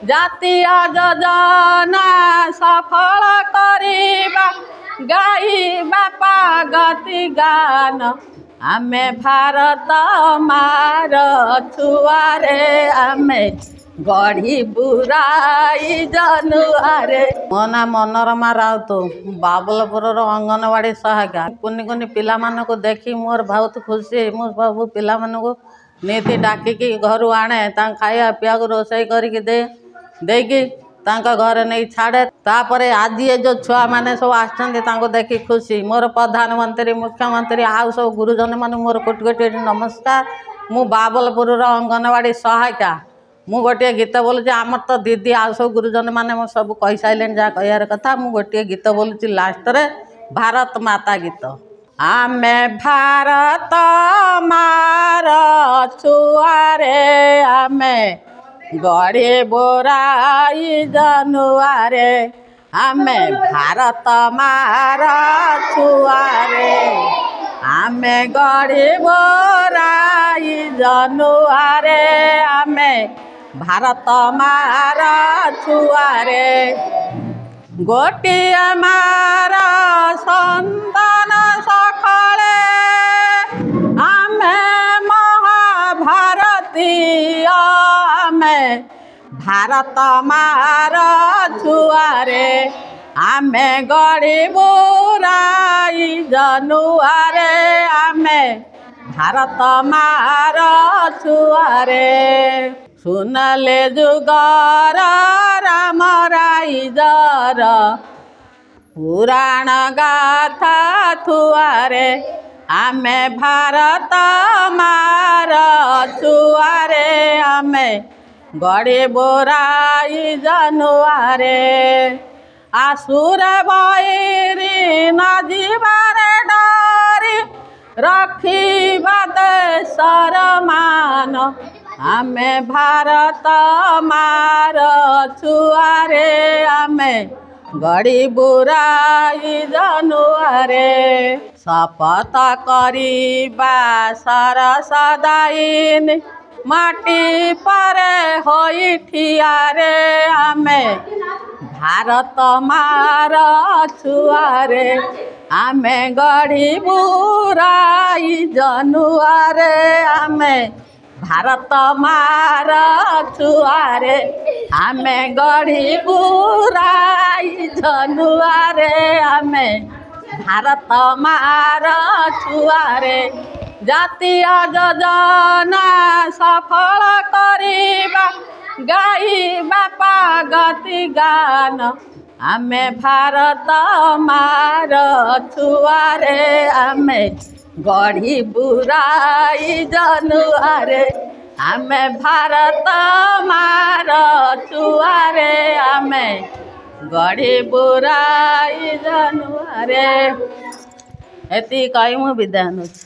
ଜାତୀୟ ଯୋଜନା ସଫଳ କରିବା ଗାଇବା ପ୍ରଗତି ଗାନ ଆମେ ଭାରତ ମାର ଛୁଆରେ ଆମେ ଗଢ଼ି ବୁରାଇ ଜନୁଆରେ। ମୋ ନାଁ ମନୋରମା ରାଉତ, ବାବଲପୁରର ଅଙ୍ଗନବାଡ଼ି ସହାୟିକା। କୁନି କୁନି ପିଲାମାନଙ୍କୁ ଦେଖି ମୋର ବହୁତ ଖୁସି। ମୁଁ ସବୁ ପିଲାମାନଙ୍କୁ ନିତି ଡାକିକି ଘରୁ ଆଣେ, ତାଙ୍କୁ ଖାଇବା ପିଇବାକୁ ରୋଷେଇ କରିକି ଦେଇକି ତାଙ୍କ ଘରେ ନେଇ ଛାଡ଼େ। ତାପରେ ଆଜି ଏ ଯେଉଁ ଛୁଆମାନେ ସବୁ ଆସିଛନ୍ତି ତାଙ୍କୁ ଦେଖି ଖୁସି। ମୋର ପ୍ରଧାନମନ୍ତ୍ରୀ, ମୁଖ୍ୟମନ୍ତ୍ରୀ ଆଉ ସବୁ ଗୁରୁଜନମାନଙ୍କୁ ମୋର କୋଟି କୋଟି ନମସ୍କାର। ମୁଁ ବାବଲପୁରର ଅଙ୍ଗନବାଡ଼ି ସହାୟିକା। ମୁଁ ଗୋଟିଏ ଗୀତ ବୋଲୁଛି। ଆମର ତ ଦିଦି ଆଉ ସବୁ ଗୁରୁଜନମାନେ ମୁଁ ସବୁ କହିସାରିଲେଣି ଯାହା କହିବାର କଥା। ମୁଁ ଗୋଟିଏ ଗୀତ ବୋଲୁଛି ଲାଷ୍ଟରେ, ଭାରତ ମାତା ଗୀତ। ଆମେ ଭାରତ ମାର ଛୁଆରେ ଆମେ ଗଢ଼ି ବୁରାଇ ଜନୁଆରେ ଆମେ ଭାରତ ମାର ଛୁଆରେ ଆମେ ଗଢ଼ି ବୁରାଇ ଜନୁଆରେ ଆମେ ଭାରତ ମାର ଛୁଆରେ। ଗୋଟିଏ ମାର ସନ୍ତାନ ସକଳେ ଆମେ ମହାଭାରତୀୟ ଆମେ ଭାରତ ମାର ଛୁଆରେ ଆମେ ଗଢ଼ି ବୁରାଇ ଜନୁଆରେ ଆମେ ଭାରତ ମାର ଛୁଆରେ। ସୁନାଲେ ଯୁଗର ରାମ ରାଇଜର ପୁରାଣ ଗାଥା ଥୁଆରେ ଆମେ ଭାରତ ମାର ଛୁଆରେ ଆମେ ଗଢ଼ି ବୁରାଇ ଜନୁଆରେ। ଆସୁର ବୈରୀ ନ ଯିବାରେ ଡରି ରଖିବା ଦେଶର ମାନ ଆମେ ଭାରତ ମାର ଛୁଆରେ ଆମେ ଗଢ଼ି ବୁରାଇ ଜନୁଆରେ। ଶପଥ କରିବା ସରସ ଦାୟିନୀ ମାଟି ପରେ ହୋଇ ଠିଆରେ ଆମେ ଭାରତ ମାର ଛୁଆରେ ଆମେ ଗଢ଼ି ବୁରାଇ ଜନୁଆରେ ଆମେ ଭାରତ ମାର ଛୁଆରେ ଆମେ ଗଢ଼ି ବୁରାଇ ଜନୁଆରେ ଆମେ ଭାରତ ମାର ଛୁଆରେ। ଜାତୀୟ ଯୋଜନା ସଫଳ କରିବା ଗାଇବା ପ୍ରଗତି ଗାନ ଆମେ ଭାରତ ମାର ଛୁଆରେ ଆମେ ଗଢ଼ି ବୁରାଇ ଜନୁଆରେ ଆମେ ଭାରତ ମାର ଛୁଆରେ ଆମେ ଗଢ଼ି ବୁରାଇ ଜନୁଆରେ। ଏତିକି କହି ମୁଁ ବିଦାୟ ନେଉଛି।